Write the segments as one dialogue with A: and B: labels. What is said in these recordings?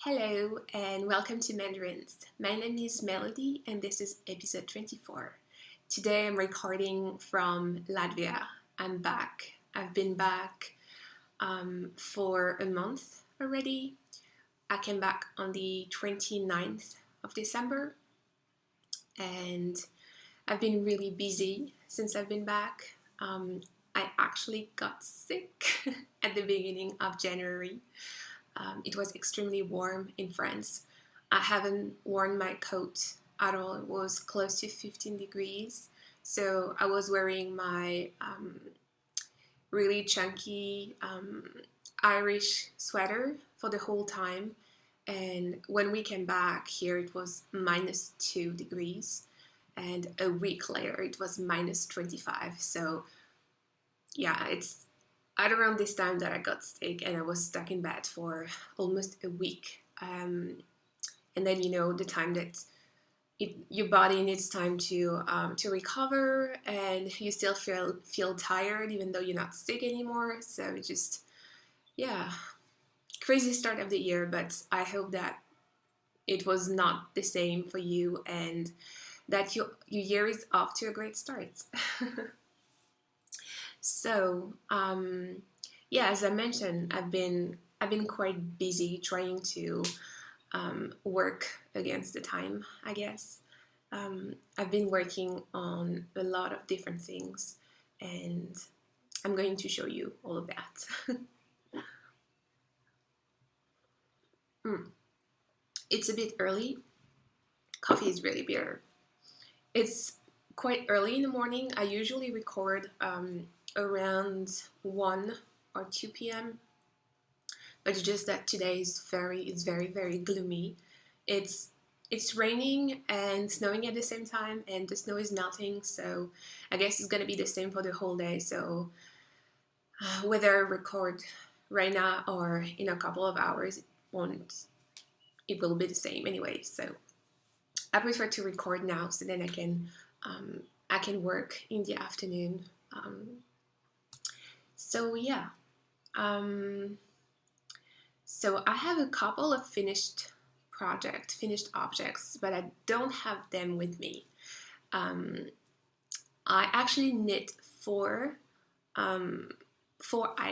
A: Hello and welcome to Mandarines. My name is Melody and this is episode 24. Today I'm recording from Latvia. I'm back. I've been back for a month already. I came back on the 29th of December and I've been really busy since I've been back. I actually got sick at the beginning of January. It was extremely warm in France. I haven't worn my coat at all. It was close to 15 degrees. So I was wearing my really chunky Irish sweater for the whole time. And when we came back here, it was -2 degrees. And a week later, it was -25. So yeah, it's at around this time that I got sick and I was stuck in bed for almost a week. And then the time that your body needs time to recover, and you still feel tired even though you're not sick anymore. So just crazy start of the year. But I hope that it was not the same for you and that your year is off to a great start. So, as I mentioned, I've been quite busy trying to work against the time, I guess. I've been working on a lot of different things, and I'm going to show you all of that. It's a bit early. Coffee is really bitter. It's quite early in the morning. I usually record around 1 or 2 p.m. But it's just that today is very, very gloomy. It's raining and snowing at the same time, and the snow is melting, so I guess it's gonna be the same for the whole day. So whether I record right now or in a couple of hours, it will be the same anyway. So I prefer to record now, so then I can work in the afternoon. So I have a couple of finished objects, but I don't have them with me. I actually knit four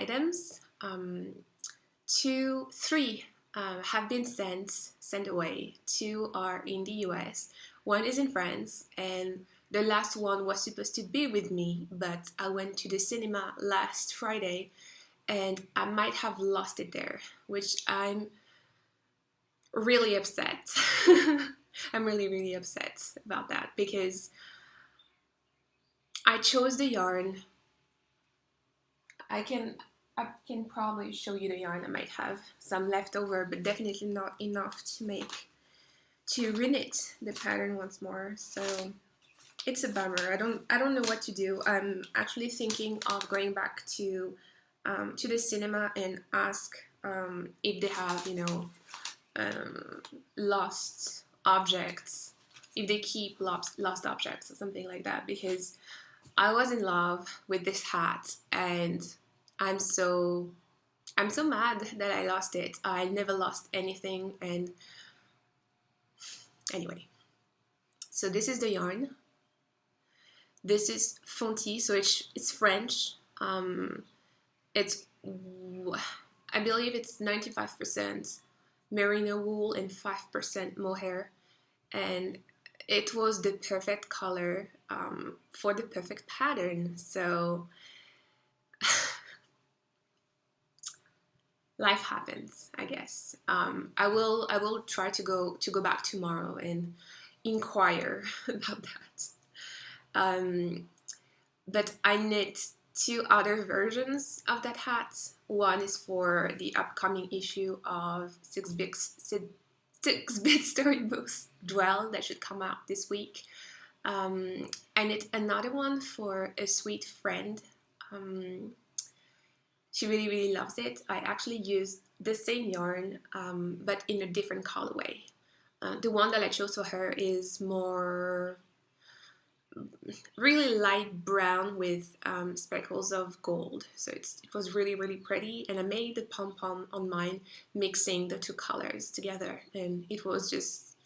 A: items. Three have been sent away. 2 are in the US. 1 is in France, and the last one was supposed to be with me, but I went to the cinema last Friday and I might have lost it there, which I'm really upset. I'm really upset about that because I chose the yarn. I can probably show you the yarn. I might have some left over, but definitely not enough to reknit the pattern once more. So it's a bummer. I don't know what to do. I'm actually thinking of going back to the cinema and ask if they have lost objects, if they keep lost objects or something like that, because I was in love with this hat and I'm so mad that I lost it. I never lost anything. And anyway, so this is the yarn. This is Fonty, so it's French. It's, I believe it's 95% merino wool and 5% mohair, and it was the perfect color for the perfect pattern. So life happens, I guess. I will try to go back tomorrow and inquire about that. But I knit 2 other versions of that hat. One is for the upcoming issue of 6-bit storybooks Dwell that should come out this week. I knit another one for a sweet friend. She really loves it. I actually used the same yarn, but in a different colorway. The one that I chose for her is more really light brown with speckles of gold. So it was really, really pretty. And I made the pom-pom on mine, mixing the two colors together. And it was just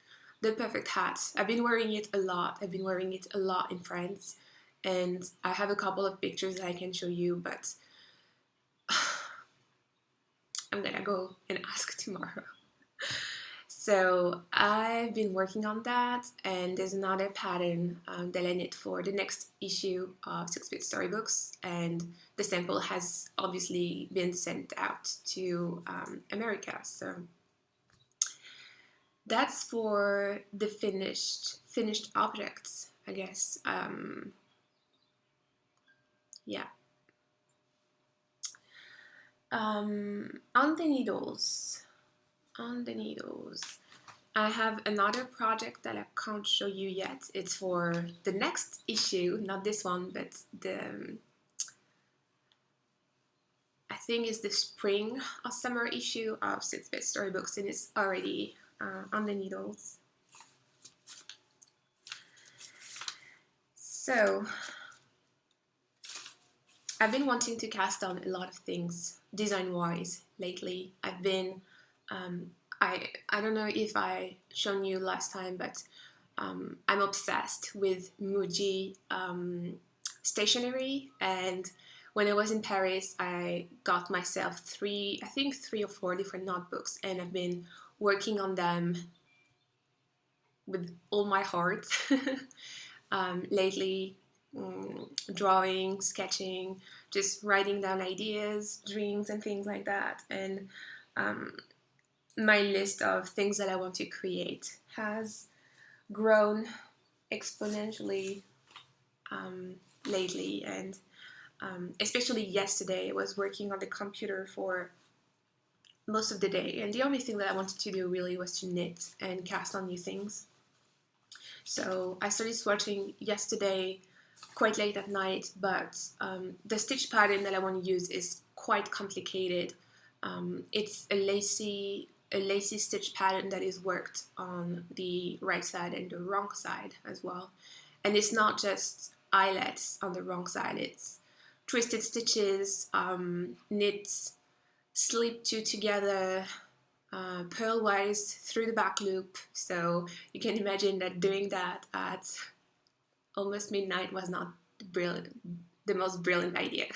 A: the perfect hat. I've been wearing it a lot. I've been wearing it a lot in France. And I have a couple of pictures that I can show you, but I'm gonna go and ask tomorrow. So I've been working on that, and there's another pattern that I knit for the next issue of 6-Bit Storybooks, and the sample has obviously been sent out to America. So that's for the finished objects, I guess. Yeah. On the needles. I have another project that I can't show you yet. It's for the next issue, not this one, but I think it's the spring or summer issue of 6-Bit Storybooks, and it's already on the needles. So I've been wanting to cast on a lot of things design-wise lately. I've been I don't know if I shown you last time, but I'm obsessed with Muji stationery, and when I was in Paris, I got myself three or four different notebooks, and I've been working on them with all my heart lately. Drawing, sketching, just writing down ideas, dreams, and things like that. And my list of things that I want to create has grown exponentially lately, and especially yesterday I was working on the computer for most of the day, and the only thing that I wanted to do really was to knit and cast on new things. So I started swatching yesterday quite late at night, but the stitch pattern that I want to use is quite complicated. It's a lacy stitch pattern that is worked on the right side and the wrong side as well. And it's not just eyelets on the wrong side, it's twisted stitches, knits, slip two together, purlwise through the back loop. So you can imagine that doing that at almost midnight was not the most brilliant idea.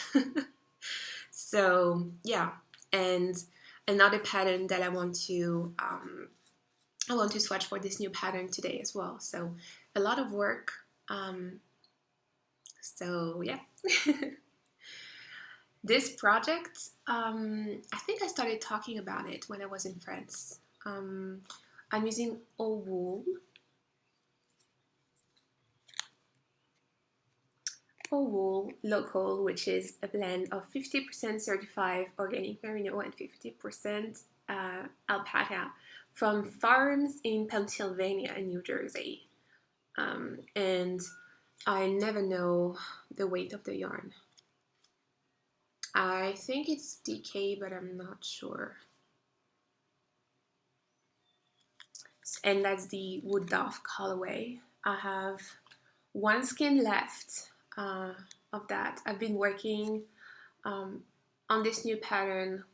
A: So yeah, and another pattern that I want to swatch for this new pattern today as well. So a lot of work. So yeah. This project, I think I started talking about it when I was in France. I'm using wool. Wool local, which is a blend of 50% certified organic merino and 50% alpaca from farms in Pennsylvania and New Jersey. And I never know the weight of the yarn. I think it's DK, but I'm not sure. And that's the Wood Dove colorway. I have one skein left of that. I've been working on this new pattern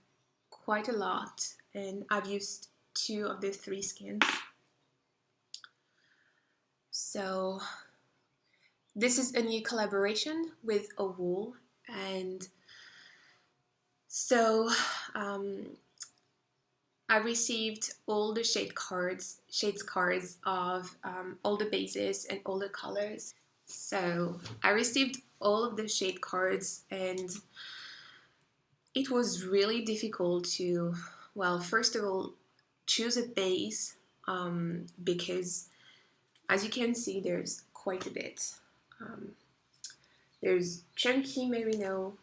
A: quite a lot, and I've used 2 of the 3 skins. So this is a new collaboration with wool, and so I received all the shades cards of all the bases and all the colors. So I received all of the shade cards, and it was really difficult to, well, first of all, choose a base because, as you can see, there's quite a bit. There's chunky merino.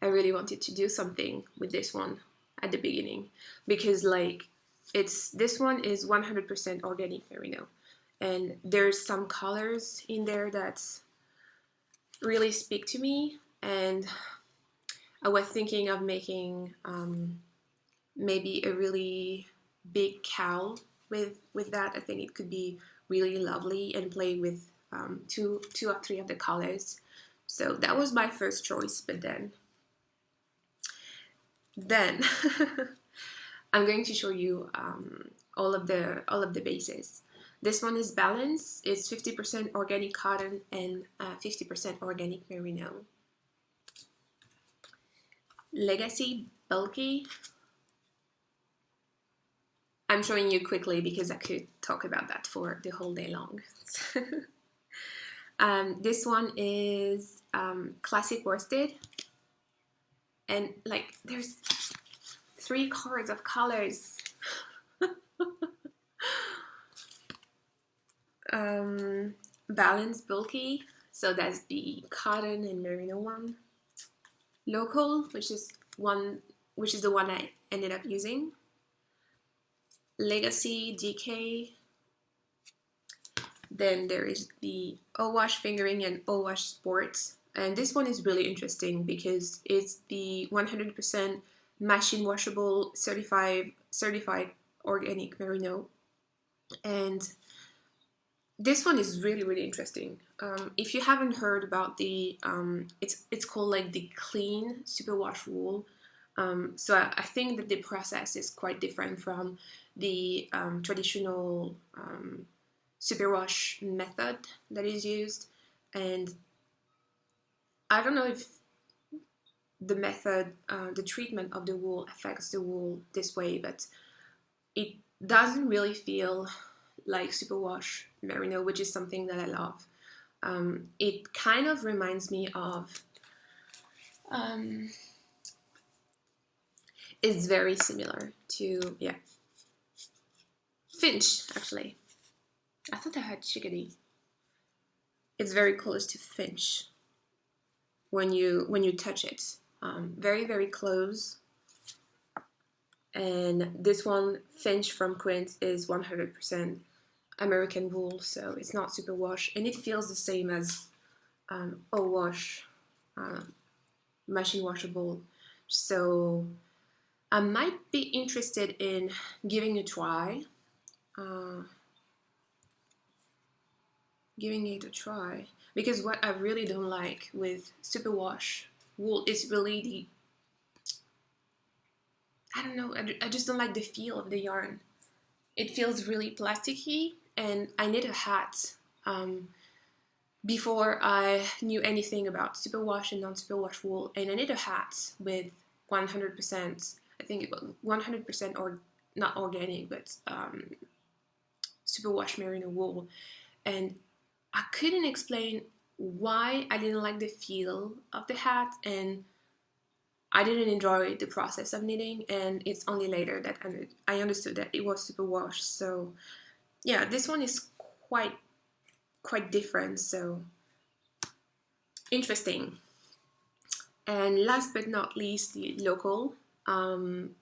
A: I really wanted to do something with this one at the beginning because, like, this one is 100% organic merino, and there's some colors in there that really speak to me, and I was thinking of making maybe a really big cowl with that. I think it could be really lovely and play with two or three of the colors. So that was my first choice, but then I'm going to show you all of the bases. This one is balanced. It's 50% organic cotton and 50% organic merino. Legacy bulky. I'm showing you quickly because I could talk about that for the whole day long. This one is classic worsted, and like there's 3 cards of colors. Balanced bulky, so that's the cotton and merino one. Local, which is the one I ended up using. Legacy DK. Then there is the O-Wash fingering and O-Wash sports, and this one is really interesting because it's the 100% machine washable certified organic merino, and this one is really interesting. If you haven't heard about the it's called like the clean superwash wool. So I think that the process is quite different from the traditional superwash method that is used, and I don't know if the method, the treatment of the wool affects the wool this way, but it doesn't really feel like superwash merino, which is something that I love. It kind of reminds me of, it's very similar to, yeah, finch, actually. I thought I had chickadee. It's very close to finch when you touch it. Very close. And this one, finch from Quince, is 100% American wool, so it's not superwash, and it feels the same as O-Wash, machine washable. So I might be interested in giving a try. Because what I really don't like with superwash wool is really the, I don't know, I just don't like the feel of the yarn. It feels really plasticky, and I knit a hat before I knew anything about superwash and non-superwash wool, and I knit a hat with 100%, I think it was 100% or not organic, but superwash merino wool, and I couldn't explain why I didn't like the feel of the hat, and I didn't enjoy the process of knitting, and it's only later that I understood that it was superwash. So yeah, this one is quite different, so interesting. And last but not least, the local. And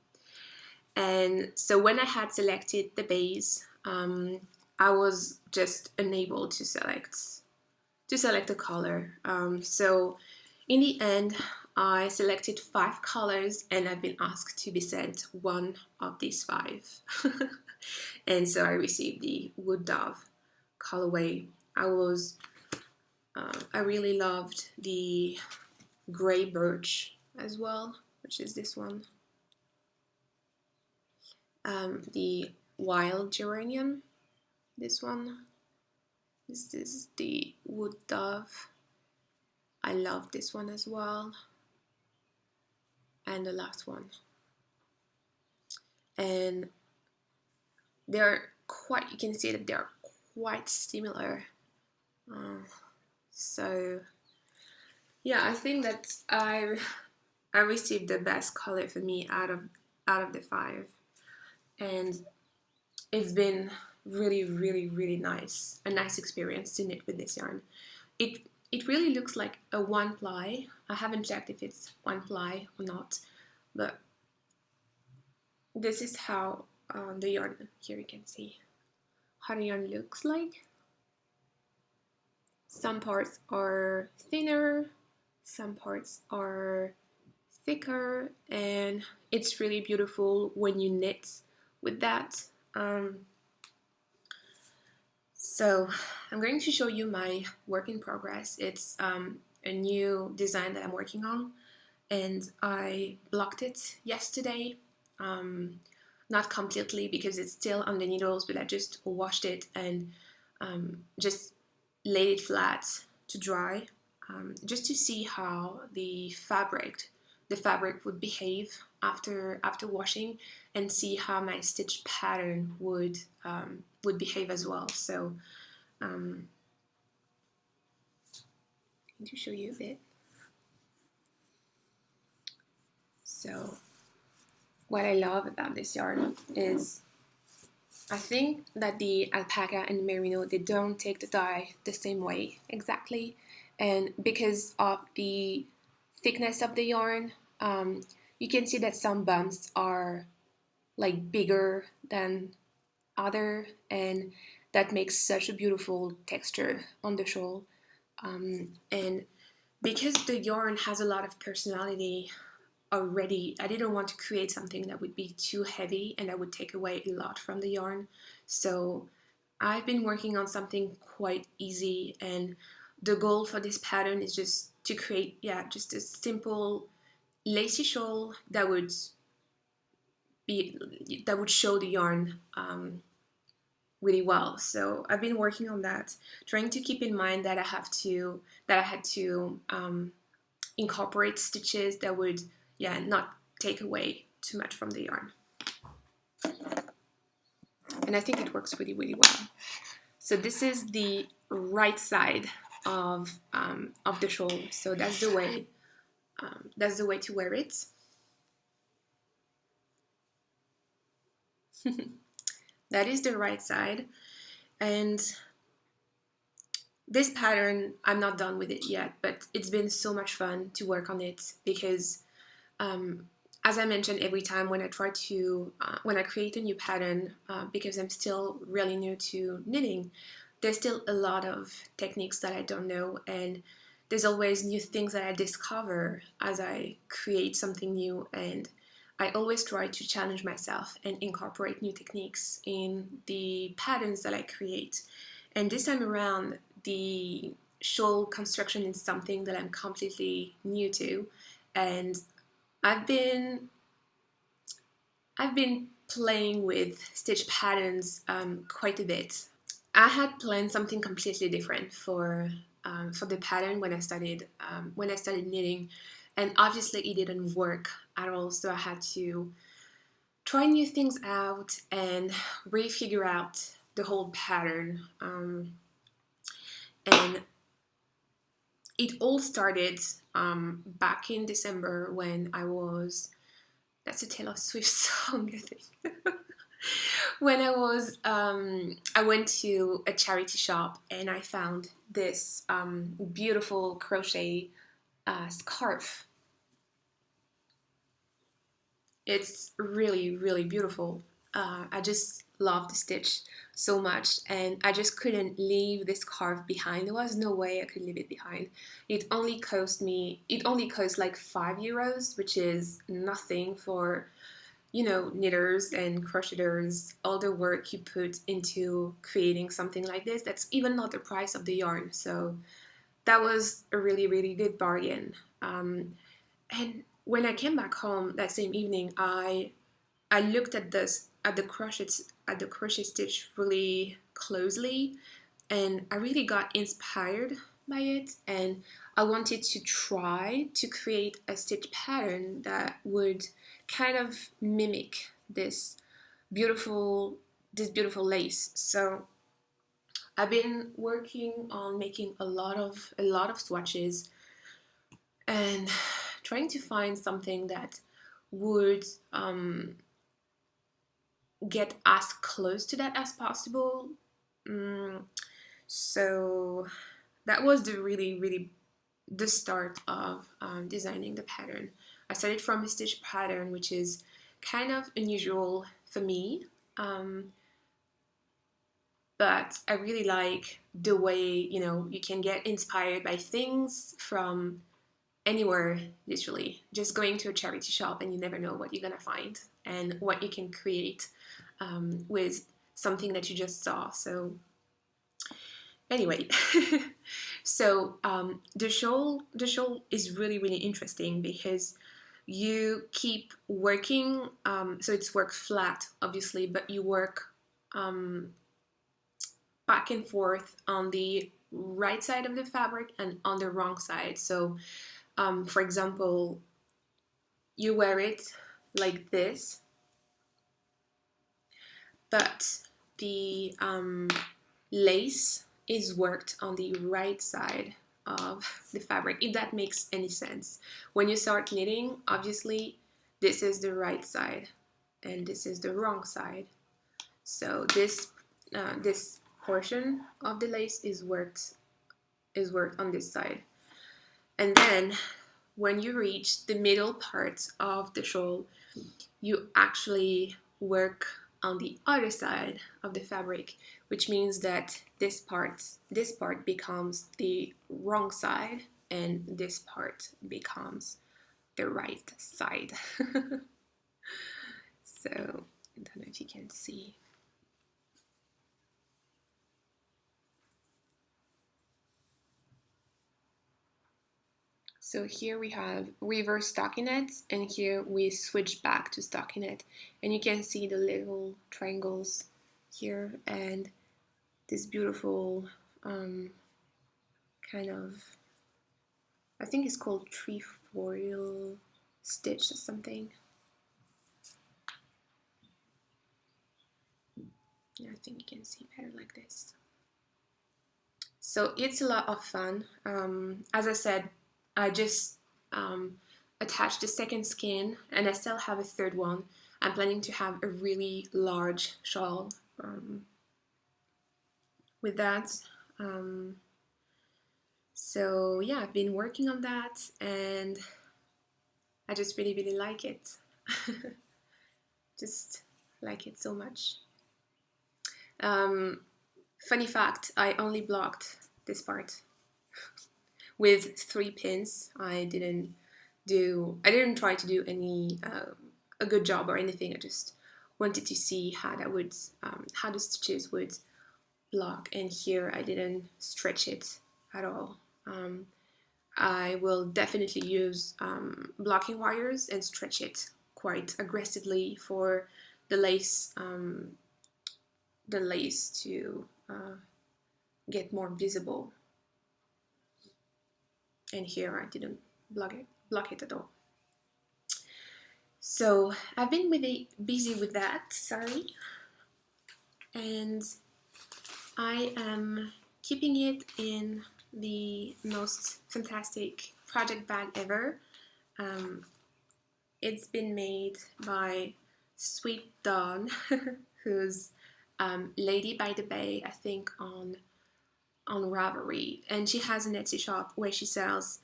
A: so when I had selected the base, I was just unable to select a color. So in the end, I selected 5 colors, and I've been asked to be sent one of these 5. And so I received the Wood Dove colorway. I really loved the gray birch as well, which is this one. The wild geranium, this one. This is the Wood Dove. I love this one as well. And the last one. And they're quite, you can see that they're quite similar. So yeah, I think that I received the best color for me out of the 5, and it's been really nice, a nice experience to knit with this yarn. It really looks like a 1-ply. I haven't checked if it's 1-ply or not, but this is how the yarn, here you can see how the yarn looks like. Some parts are thinner, some parts are thicker, and it's really beautiful when you knit with that. So I'm going to show you my work in progress. It's a new design that I'm working on, and I blocked it yesterday. Um, Not completely because it's still on the needles, but I just washed it and just laid it flat to dry, just to see how the fabric would behave after washing, and see how my stitch pattern would behave as well. So to show you a bit. So what I love about this yarn is I think that the alpaca and merino, they don't take the dye the same way exactly, and because of the thickness of the yarn, you can see that some bumps are like bigger than other, and that makes such a beautiful texture on the shawl. And because the yarn has a lot of personality already, I didn't want to create something that would be too heavy and that would take away a lot from the yarn. So I've been working on something quite easy, and the goal for this pattern is just to create, just a simple lacy shawl that would show the yarn really well. So I've been working on that, trying to keep in mind that I had to incorporate stitches that would not take away too much from the yarn. And I think it works really, really well. So this is the right side of the shawl. So that's the way to wear it. That is the right side. And this pattern, I'm not done with it yet, but it's been so much fun to work on it because as I mentioned, every time when I create a new pattern, because I'm still really new to knitting, there's still a lot of techniques that I don't know, and there's always new things that I discover as I create something new, and I always try to challenge myself and incorporate new techniques in the patterns that I create. And this time around, the shawl construction is something that I'm completely new to, and I've been playing with stitch patterns quite a bit. I had planned something completely different for the pattern when I started knitting, and obviously it didn't work at all. So I had to try new things out and refigure out the whole pattern. And it all started back in December when I was. That's a Taylor Swift song, I think. When I went to a charity shop and I found this beautiful crochet scarf. It's really, really beautiful. I just love the stitch so much, and I just couldn't leave this scarf behind. There was no way I could leave it behind. It only cost like €5, which is nothing for knitters and crocheters, all the work you put into creating something like this. That's even not the price of the yarn. So that was a really, really good bargain. And when I came back home that same evening, I looked at the crochet stitch really closely, and I really got inspired by it, and I wanted to try to create a stitch pattern that would kind of mimic this beautiful lace. So I've been working on making a lot of swatches and trying to find something that would get as close to that as possible. So that was the start of designing the pattern. I started from a stitch pattern, which is kind of unusual for me, but I really like the way you can get inspired by things from anywhere, literally. Just going to a charity shop and you never know what you're gonna find and what you can create with something that you just saw. So Anyway, so the shawl is really really interesting because you keep working. So it's work flat, obviously, but you work um, back and forth on the right side of the fabric and on the wrong side. So, for example, you wear it like this, but the lace is worked on the right side of the fabric, if that makes any sense. When you start knitting, obviously, this is the right side and this is the wrong side. So this portion of the lace is worked on this side. And then when you reach the middle part of the shawl, you actually work on the other side of the fabric, which means that this part becomes the wrong side and this part becomes the right side. So I don't know if you can see. So here we have reverse stockinette, and here we switch back to stockinette, and you can see the little triangles here and this beautiful kind of, I think it's called trefoil stitch or something. Yeah, I think you can see better like this. So it's a lot of fun. As I said, I just attached the second skein, and I still have a third one. I'm planning to have a really large shawl with that. So yeah, I've been working on that, and I just really, really like it. Just like it so much. Funny fact, I only blocked this part with 3 pins. I didn't try to do any a good job or anything. I just wanted to see how that would how the stitches would block, and here I didn't stretch it at all. I will definitely use blocking wires and stretch it quite aggressively for the lace to get more visible. And here I didn't block it at all. So I've been really busy with that, sorry. And I am keeping it in the most fantastic project bag ever. It's been made by Sweet Dawn, who's Lady by the Bay, I think, on Ravelry, and she has an Etsy shop where she sells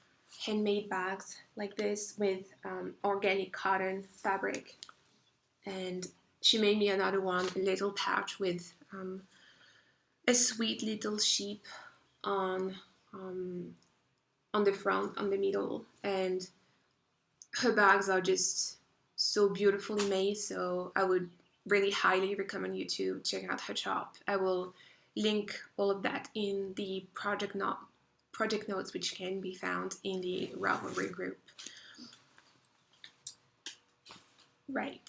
A: handmade bags like this with organic cotton fabric. And she made me another one, a little pouch with a sweet little sheep on the front, on the middle, and her bags are just so beautifully made. So I would really highly recommend you to check out her shop. I will link all of that in the project notes, which can be found in the Ravelry group. Right.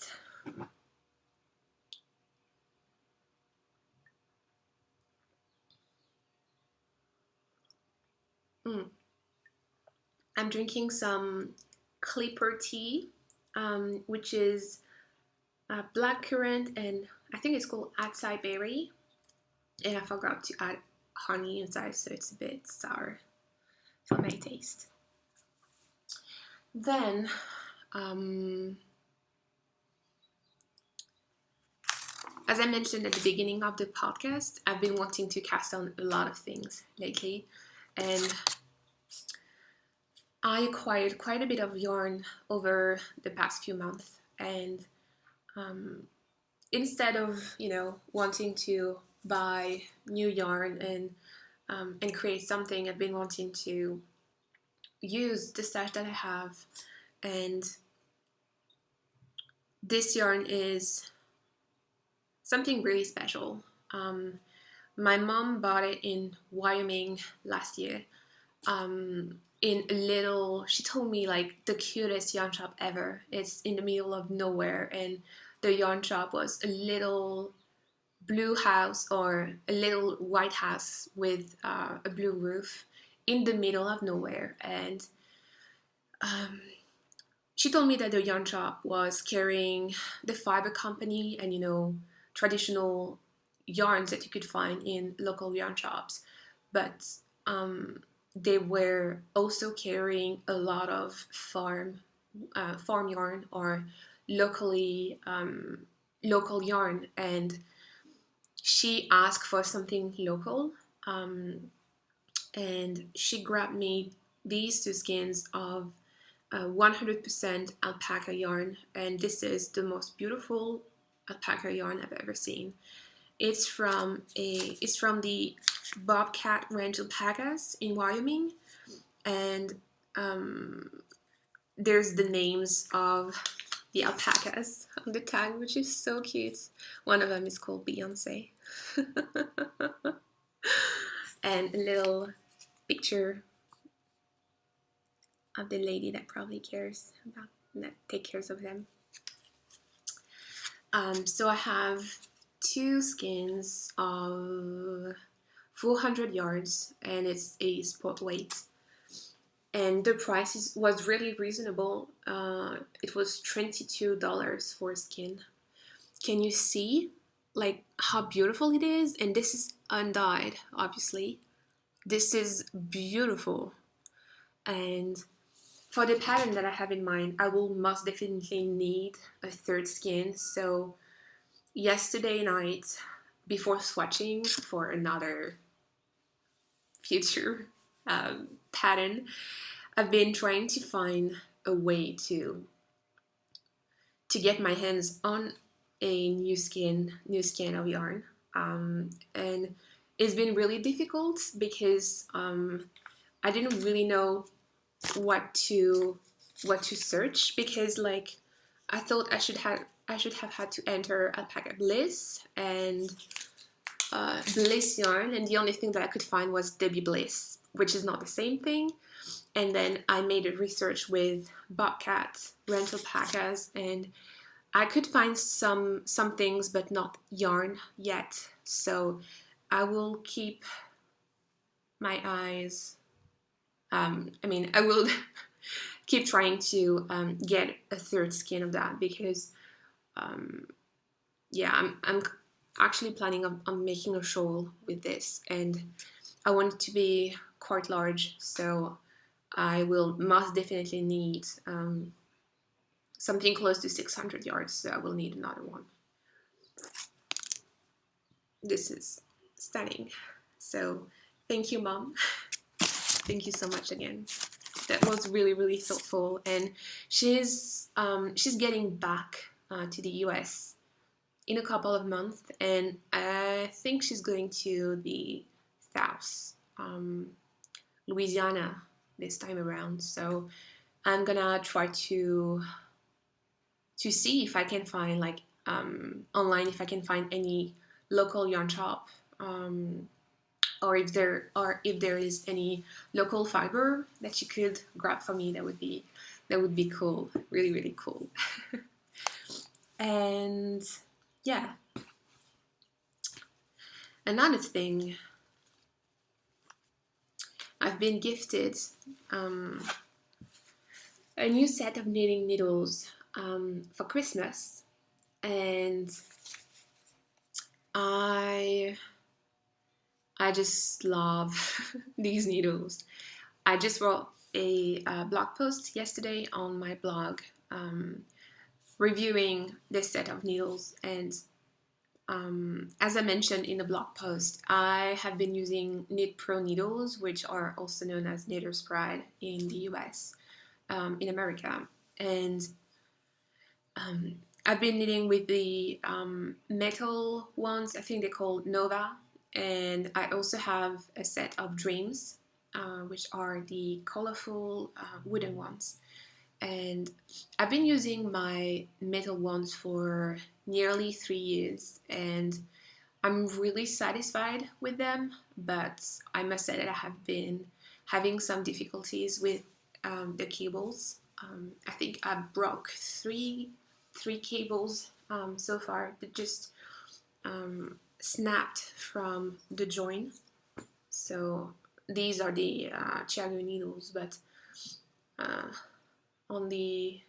A: I'm drinking some Clipper tea, which is blackcurrant and I think it's called acai berry. And I forgot to add honey inside, so it's a bit sour for my taste. Then, as I mentioned at the beginning of the podcast, I've been wanting to cast on a lot of things lately, and I acquired quite a bit of yarn over the past few months, and instead of wanting to buy new yarn and create something, I've been wanting to use the stash that I have, and this yarn is something really special. My mom bought it in Wyoming last year. In a little, she told me like the cutest yarn shop ever. It's in the middle of nowhere, and the yarn shop was a little blue house or a little white house with a blue roof in the middle of nowhere. And um, she told me that the yarn shop was carrying the fiber company and, traditional yarns that you could find in local yarn shops, but they were also carrying a lot of farm yarn or locally local yarn. And she asked for something local, and she grabbed me these two skins of 100% alpaca yarn, and this is the most beautiful alpaca yarn I've ever seen. It's from the Bobcat Ranch alpacas in Wyoming, and there's the names of the alpacas on the tag, which is so cute. One of them is called Beyonce. And a little picture of the lady that probably cares about that take care of them. So I have two skins of 400 yards, and it's a sport weight. And the price was really reasonable. It was $22 for a skin. Can you see like how beautiful it is? And this is undyed, obviously. This is beautiful. And for the pattern that I have in mind, I will most definitely need a third skin. So yesterday night, before swatching for another future pattern, I've been trying to find a way to get my hands on a new skin of yarn, and it's been really difficult because I didn't really know what to search, because like I thought I should have had to enter alpaca bliss and bliss yarn, and the only thing that I could find was Debbie Bliss, which is not the same thing. And then I made a research with Bobcat Ranch alpacas, and I could find some things, but not yarn yet. So I will keep my eyes. I will keep trying to get a third skin of that, because I'm actually planning on making a shawl with this, and I want it to be quite large, so I will most definitely need something close to 600 yards, so I will need another one. This is stunning. So thank you, Mom. Thank you so much again. That was really, really thoughtful. And she's getting back to the US in a couple of months, and I think she's going to the South, Louisiana this time around. So I'm gonna try to see if I can find like online, if I can find any local yarn shop, or if there is any local fiber that you could grab for me. That would be cool, really, really cool. And yeah, another thing, I've been gifted a new set of knitting needles for Christmas, and I just love these needles. I just wrote a blog post yesterday on my blog reviewing this set of needles, and as I mentioned in the blog post, I have been using Knit Pro needles, which are also known as Knitter's Pride in the US, in America. And I've been knitting with the metal ones. I think they're called Nova. And I also have a set of Dreams, which are the colorful wooden ones. And I've been using my metal ones for nearly 3 years, and I'm really satisfied with them, but I must say that I have been having some difficulties with the cables. I think I broke three cables so far that just snapped from the join. So these are the Chiago needles, but uh, on the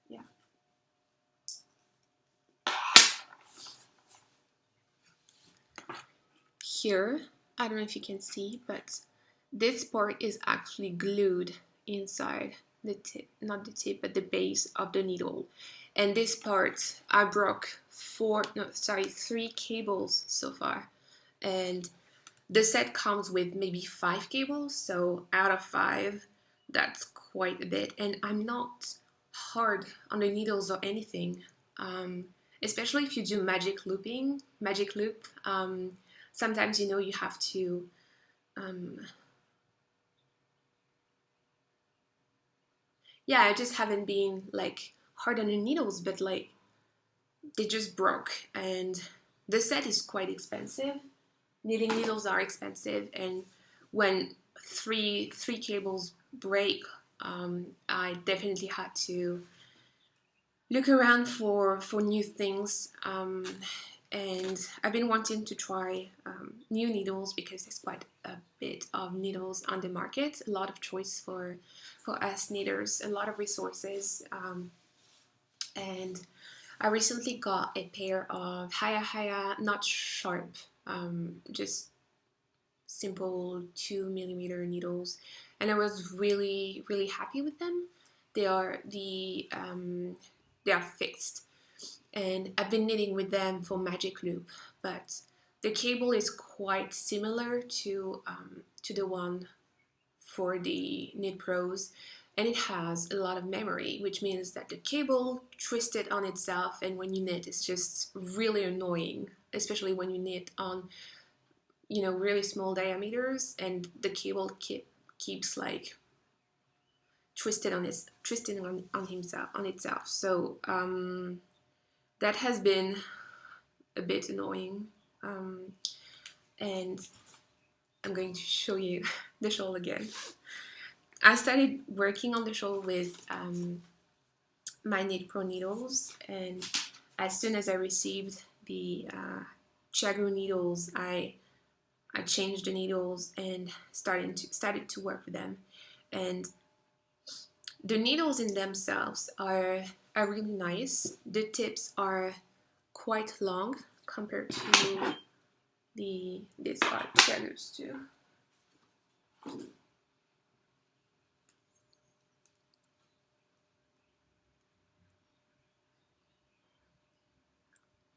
A: yeah, here, I don't know if you can see, but this part is actually glued inside the tip, not the tip, but the base of the needle. And this part, I broke three cables so far. And the set comes with maybe 5 cables, so out of 5, that's quite a bit. And I'm not hard on the needles or anything, especially if you do magic loop. Sometimes you have to. Yeah, I just haven't been like hard on the needles, but like they just broke, and the set is quite expensive. Knitting needles are expensive, and when three cables break, I definitely had to look around for new things. And I've been wanting to try new needles because there's quite a bit of needles on the market, a lot of choice for us knitters, a lot of resources. And I recently got a pair of Haya, not sharp, just simple 2 millimeter needles, and I was really really happy with them. They are they are fixed, and I've been knitting with them for magic loop, but the cable is quite similar to the one for the Knit Pros, and it has a lot of memory, which means that the cable twisted on itself, and when you knit, it's just really annoying, especially when you knit on really small diameters, and the cable keeps like twisting on itself. So that has been a bit annoying, and I'm going to show you the shawl again. I started working on the shawl with my Knit Pro needles, and as soon as I received the Chiago needles, I changed the needles and started to work with them. And the needles in themselves are really nice. The tips are quite long compared to these are Chiagos too.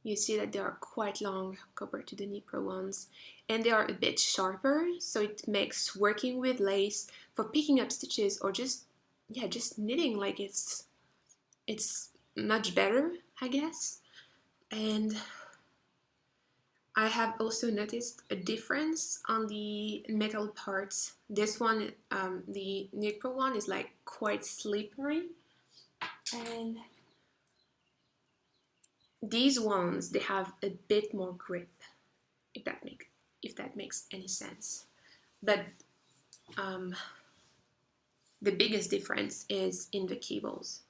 A: You see that they are quite long compared to the Knit Pro ones, and they are a bit sharper, so it makes working with lace for picking up stitches or just knitting like it's much better, I guess. And I have also noticed a difference on the metal parts. This one, the Knit Pro one, is like quite slippery, and these ones, they have a bit more grip, if that makes any sense. But the biggest difference is in the cables.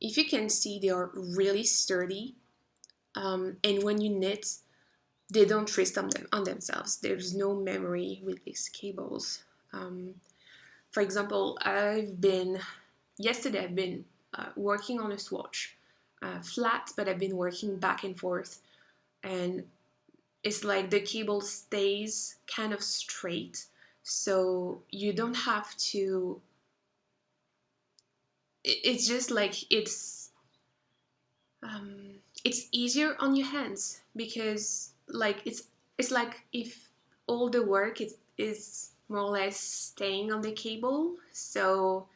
A: If you can see, they are really sturdy, and when you knit, they don't twist on themselves. There's no memory with these cables. For example, yesterday I've been working on a swatch, flat, but I've been working back and forth, and it's like the cable stays kind of straight, so you don't have to. It's just like it's easier on your hands because like it's like if all the work is more or less staying on the cable. So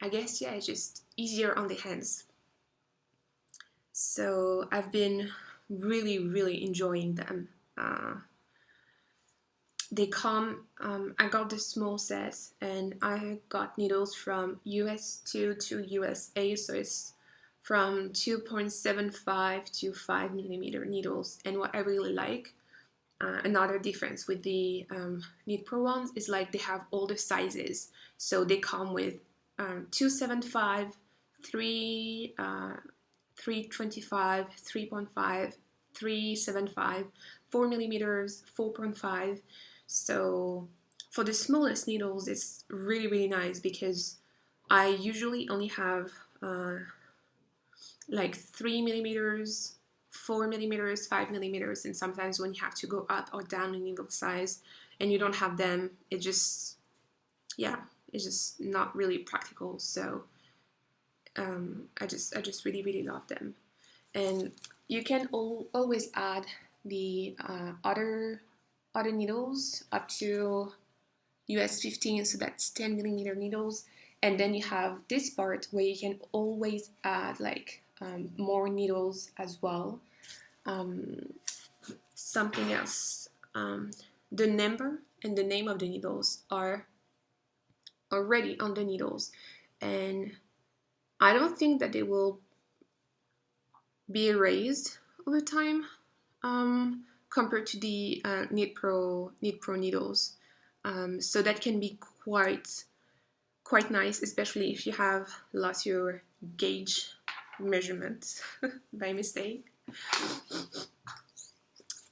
A: I guess it's just easier on the hands. So I've been really really enjoying them. They come. I got the small set, and I got needles from US2 to USA, so it's from 2.75 to 5mm needles. And what I really like, another difference with the Knit Pro ones is like they have all the sizes. So they come with 275, 325, 3.5, 375, 4mm, 4.5. So for the smallest needles, it's really, really nice because I usually only have like 3mm, 4mm, 5mm, and sometimes when you have to go up or down in needle size and you don't have them, it just, yeah, it's just not really practical. So I just really, really love them. And you can always add the other needles up to US 15, so that's 10mm needles. And then you have this part where you can always add like more needles as well. Something else, the number and the name of the needles are already on the needles, and I don't think that they will be erased over time compared to the Knit Pro needles. So that can be quite nice, especially if you have lost your gauge measurement by mistake.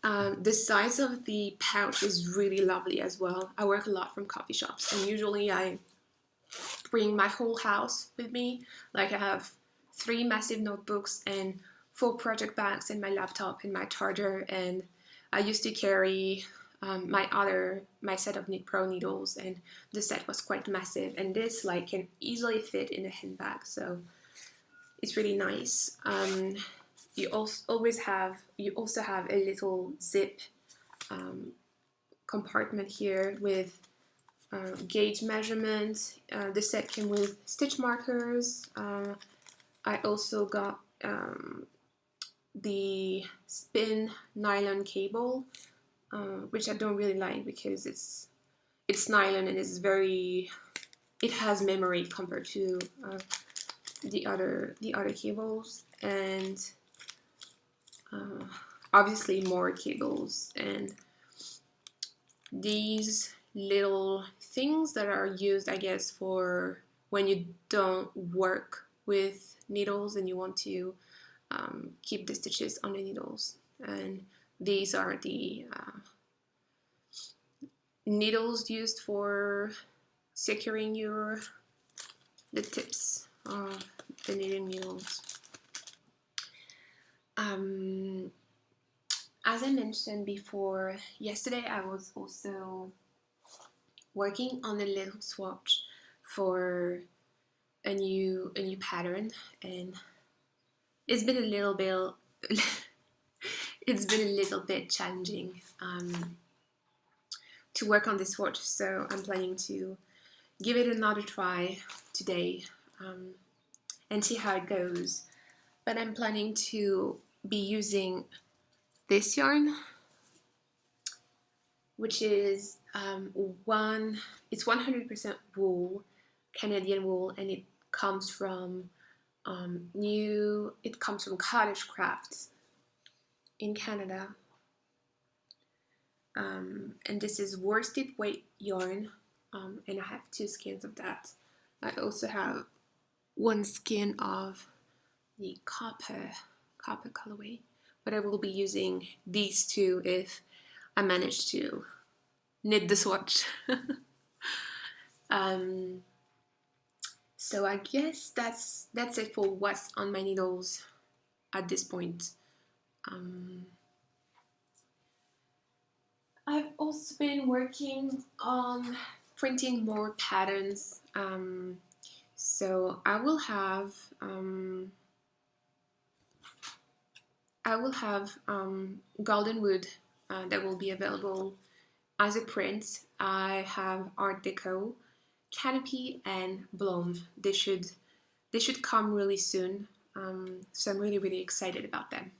A: The size of the pouch is really lovely as well. I work a lot from coffee shops, and usually I bring my whole house with me. Like I have 3 massive notebooks and 4 project bags and my laptop and my charger, and I used to carry my set of Knit Pro needles, and the set was quite massive, and this like can easily fit in a handbag, so it's really nice. You also have a little zip compartment here with gauge measurements. The set came with stitch markers. I also got the spin nylon cable, which I don't really like because it's nylon and it has memory compared to the other cables, and obviously more cables, and these little things that are used, I guess, for when you don't work with needles and you want to keep the stitches on the needles. And these are the needles used for securing the tips of the knitting needles. As I mentioned before, yesterday I was also working on a little swatch for a new pattern, and it's been a little bit challenging to work on this swatch, so I'm planning to give it another try today and see how it goes. But I'm planning to be using this yarn, which is it's 100% wool, Canadian wool, and it comes from Cottage Crafts in Canada. And this is worsted weight yarn, and I have 2 skins of that. I also have 1 skin of the copper colorway, but I will be using these 2 if I manage to knit the swatch. So I guess that's it for what's on my needles at this point. I've also been working on printing more patterns. So I will have Garlin Wood that will be available as a print. I have Art Deco, Canopy, and Bloom. They should come really soon. So I'm really, really excited about them.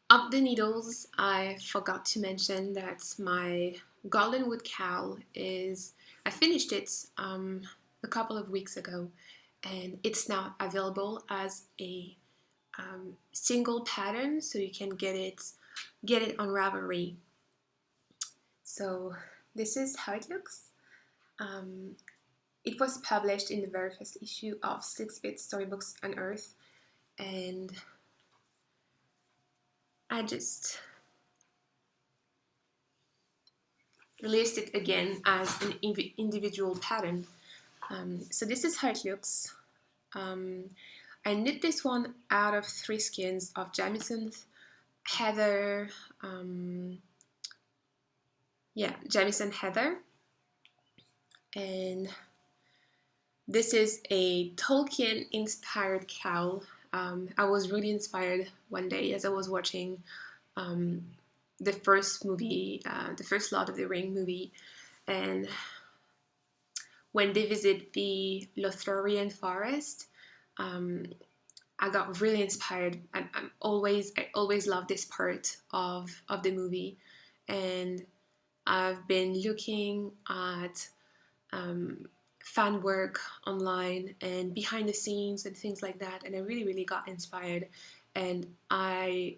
A: Of the needles, I forgot to mention that my Garlin Wood Cow I finished it a couple of weeks ago, and it's now available as a single pattern, so you can get it on Ravelry. So this is how it looks. It was published in the very first issue of 6-Bit Storybooks on Earth, and I just released it again as an individual pattern. So this is how it looks. I knit this one out of 3 skeins of Jamison's heather, Jamison heather, and this is a Tolkien-inspired cowl. I was really inspired one day as I was watching the first movie, the first Lord of the Ring movie, and when they visit the Lothlorien forest, I got really inspired. I always love this part of the movie, and I've been looking at fan work online and behind the scenes and things like that, and I really got inspired, and I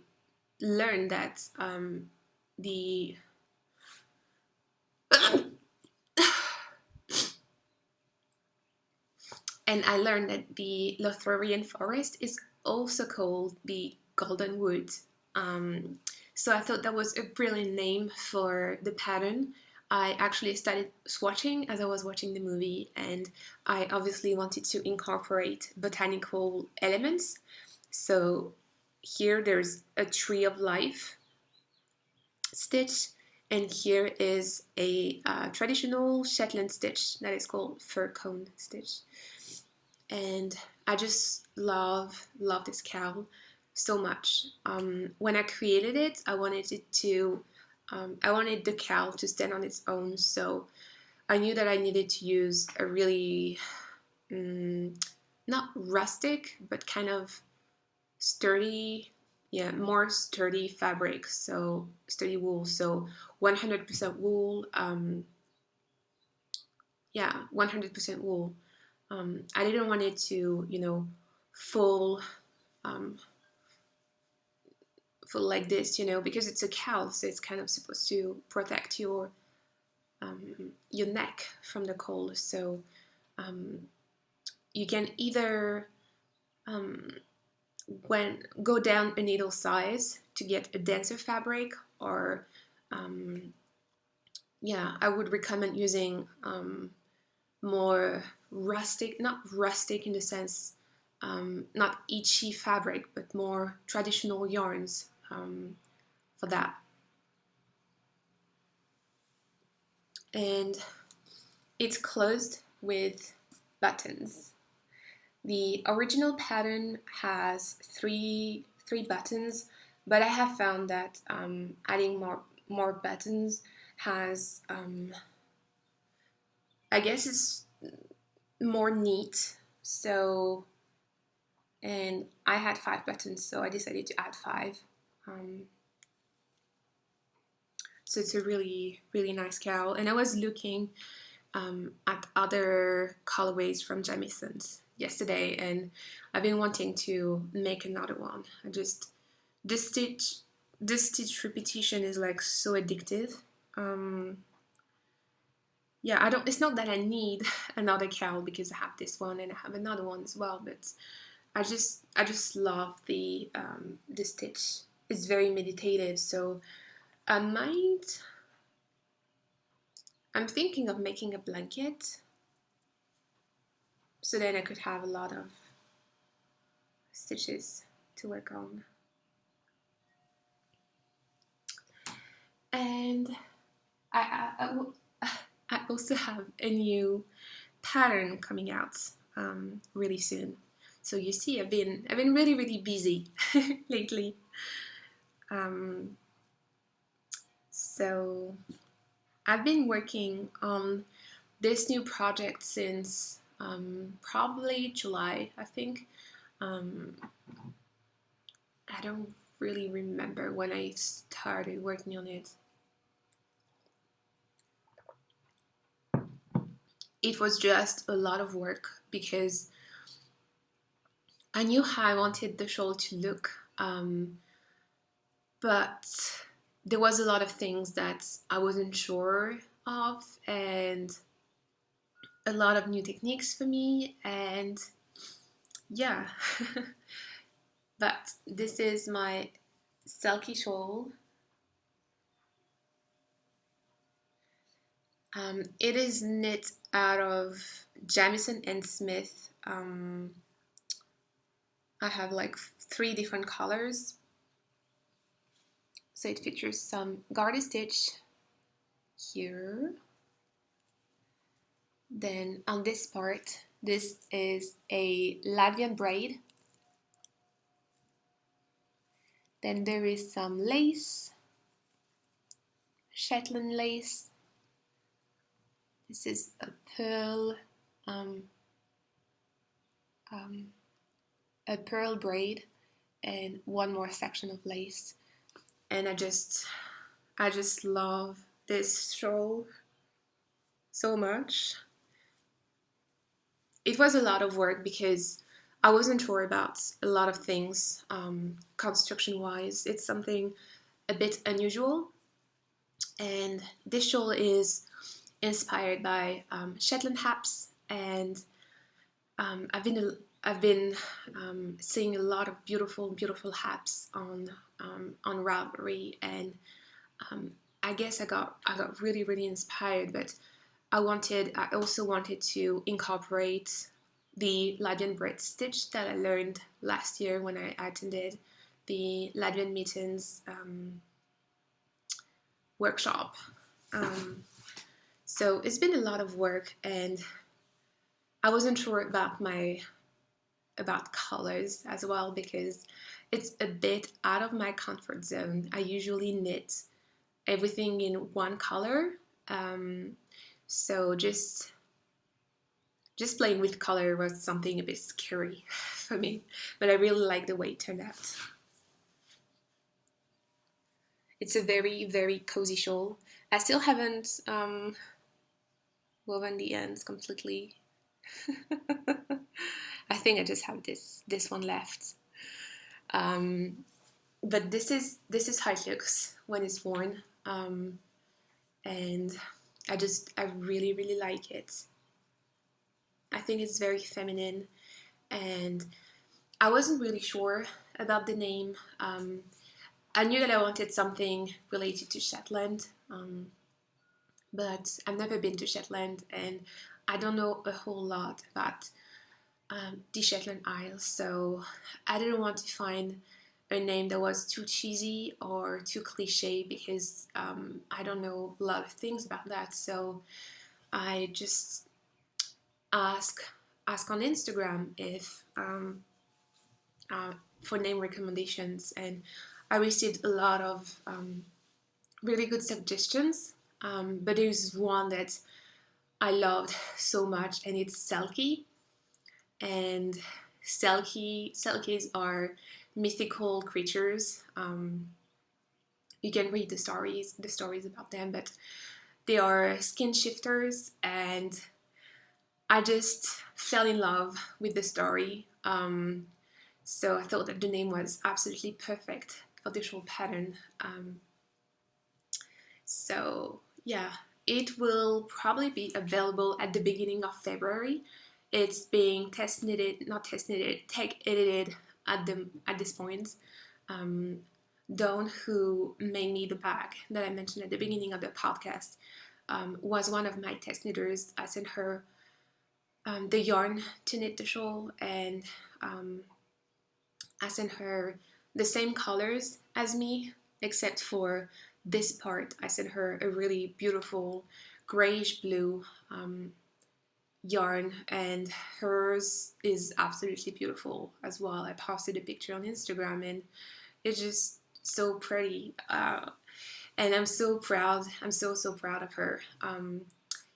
A: learned that the Lothlorien forest is also called the Golden Wood. So I thought that was a brilliant name for the pattern. I actually started swatching as I was watching the movie, and I obviously wanted to incorporate botanical elements. So here there's a tree of life stitch, and here is a traditional Shetland stitch that is called fir cone stitch. And I just love this cowl so much. When I created it, I wanted the cowl to stand on its own, so I knew that I needed to use a really not rustic but kind of sturdy, more sturdy fabric, so sturdy wool, so 100% wool, 100% wool. I didn't want it to, full like this, because it's a cowl, so it's kind of supposed to protect your neck from the cold. So you can either go down a needle size to get a denser fabric, or I would recommend using more rustic, not rustic in the sense, not itchy fabric, but more traditional yarns for that. And it's closed with buttons. The original pattern has three buttons, but I have found that adding more buttons has, I guess it's more neat. So, and I had 5 buttons, so I decided to add 5. So it's a really nice cowl, and I was looking at other colorways from Jamison's yesterday, and I've been wanting to make another one. This stitch repetition is like so addictive. It's not that I need another cowl because I have this one and I have another one as well, but I just love the stitch. It's very meditative, so I'm thinking of making a blanket, so then I could have a lot of stitches to work on. And I also have a new pattern coming out really soon. So you see, I've been really busy lately. So I've been working on this new project since probably July, I think. I don't really remember when I started working on it. It was just a lot of work because I knew how I wanted the shawl to look, but there was a lot of things that I wasn't sure of, and a lot of new techniques for me, and yeah. But this is my silky shawl. It is knit out of Jamieson and Smith. I have like 3 different colors. So it features some garter stitch here. Then on this part, this is a Latvian braid. Then there is some lace, Shetland lace. This is a pearl, braid, and one more section of lace. And I just love this shawl so much. It was a lot of work because I wasn't sure about a lot of things construction wise. It's something a bit unusual, and this shawl is inspired by Shetland haps, and I've been seeing a lot of beautiful haps on Ravelry, and I guess I got really inspired, but I also wanted to incorporate the Latvian braid stitch that I learned last year when I attended the Latvian Mittens workshop. So it's been a lot of work, and I wasn't sure about colors as well, because it's a bit out of my comfort zone. I usually knit everything in one color, so just playing with color was something a bit scary for me, but I really like the way it turned out. It's a very cozy shawl. I still haven't woven the ends completely. I think I just have this one left. But this is how it looks when it's worn, and I really like it. I think it's very feminine, and I wasn't really sure about the name. I knew that I wanted something related to Shetland, but I've never been to Shetland, and I don't know a whole lot about the Shetland Isles, so I didn't want to find a name that was too cheesy or too cliche, because I don't know a lot of things about that. So I just ask on Instagram if for name recommendations, and I received a lot of really good suggestions. But there's one that I loved so much, and it's Selkie. And Selkies are mythical creatures. You can read the stories about them, but they are skin shifters, and I just fell in love with the story. So I thought that the name was absolutely perfect for the shawl pattern. So yeah, it will probably be available at the beginning of February. It's being tech edited at this point. Dawn, who made me the bag that I mentioned at the beginning of the podcast, was one of my test knitters. I sent her the yarn to knit the shawl, and I sent her the same colors as me, except for this part. I sent her a really beautiful grayish blue yarn, and hers is absolutely beautiful as well. I posted a picture on Instagram, and it's just so pretty, and I'm so proud. I'm so proud of her.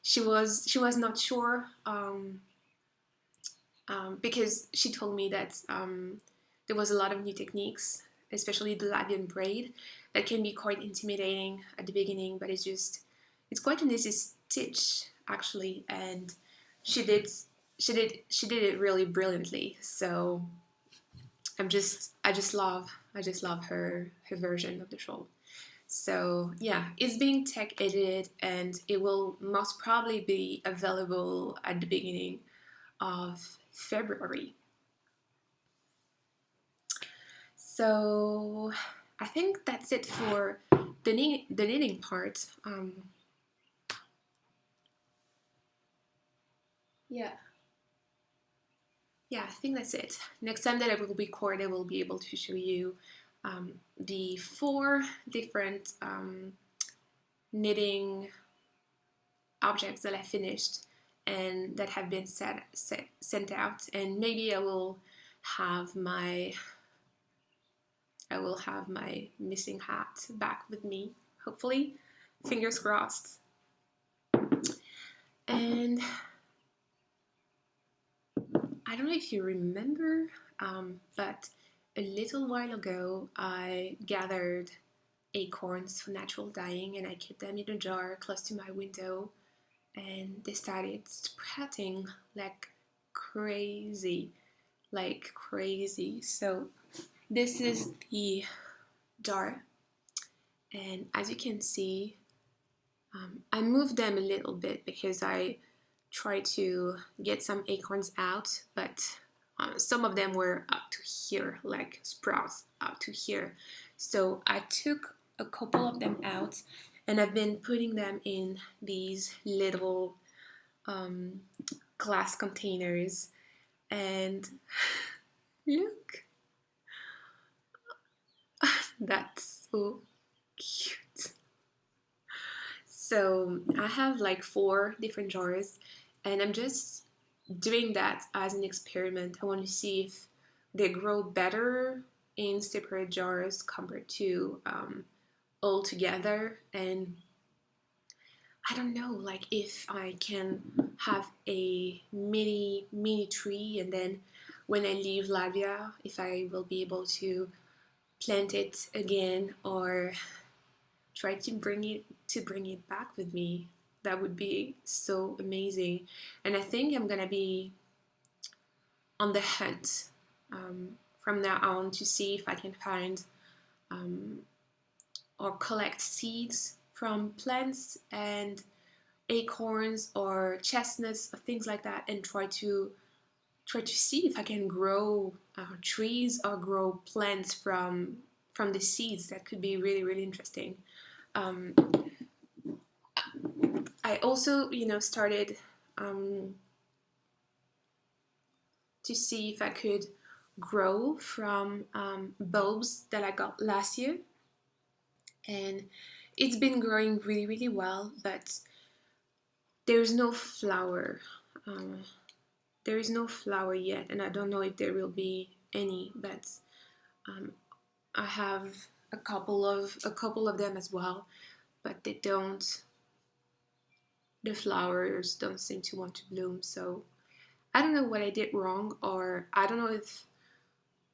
A: She was not sure, because she told me that there was a lot of new techniques, especially the Latvian braid, that can be quite intimidating at the beginning, but it's quite an easy stitch actually, and she did it really brilliantly. So I just love her version of the shawl. So yeah, it's being tech edited and it will most probably be available at the beginning of February. So I think that's it for the knitting part. Yeah. Yeah, I think that's it. Next time that I will record, I will be able to show you the 4 different knitting objects that I finished and that have been sent out, and maybe have my I will have my missing hat back with me, hopefully, fingers crossed. And I don't know if you remember, but a little while ago I gathered acorns for natural dyeing and I kept them in a jar close to my window, and they started sprouting like crazy, So this is the jar, and as you can see, I moved them a little bit because I tried to get some acorns out, but some of them were up to here, like sprouts up to here. So I took a couple of them out and I've been putting them in these little glass containers, and look, that's so cute. So I have like 4 different jars and I'm just doing that as an experiment. I want to see if they grow better in separate jars compared to all together. And I don't know, like if I can have a mini tree, and then when I leave Latvia, if I will be able to plant it again or try to bring it back with me. That would be so amazing. And I think I'm gonna be on the hunt from now on to see if I can find or collect seeds from plants and acorns or chestnuts or things like that, and try to see if I can grow trees or grow plants from the seeds. That could be really interesting. I also, started to see if I could grow from bulbs that I got last year, and it's been growing really well, but there's no flower. There is no flower yet, and I don't know if there will be any, but I have a couple of them as well, but the flowers don't seem to want to bloom. So I don't know what I did wrong, or I don't know if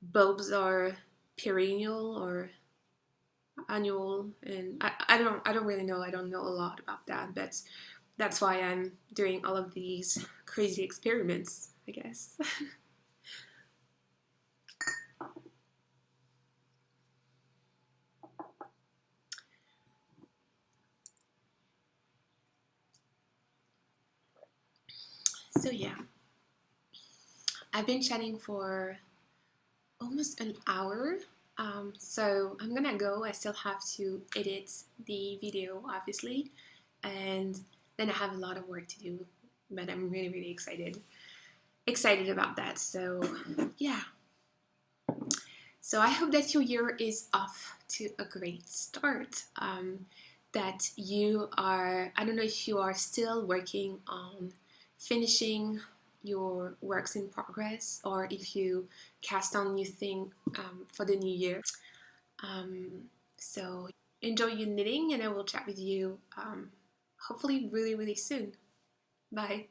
A: bulbs are perennial or annual, and I don't really know. I don't know a lot about that, but that's why I'm doing all of these crazy experiments, I guess. So yeah, I've been chatting for almost an hour. So I'm gonna go. I still have to edit the video, obviously, and then I have a lot of work to do, but I'm really excited about that. So yeah. So I hope that your year is off to a great start. That you are, I don't know if you are still working on finishing your works in progress, or if you cast on new thing for the new year. So enjoy your knitting, and I will chat with you hopefully really soon. Bye.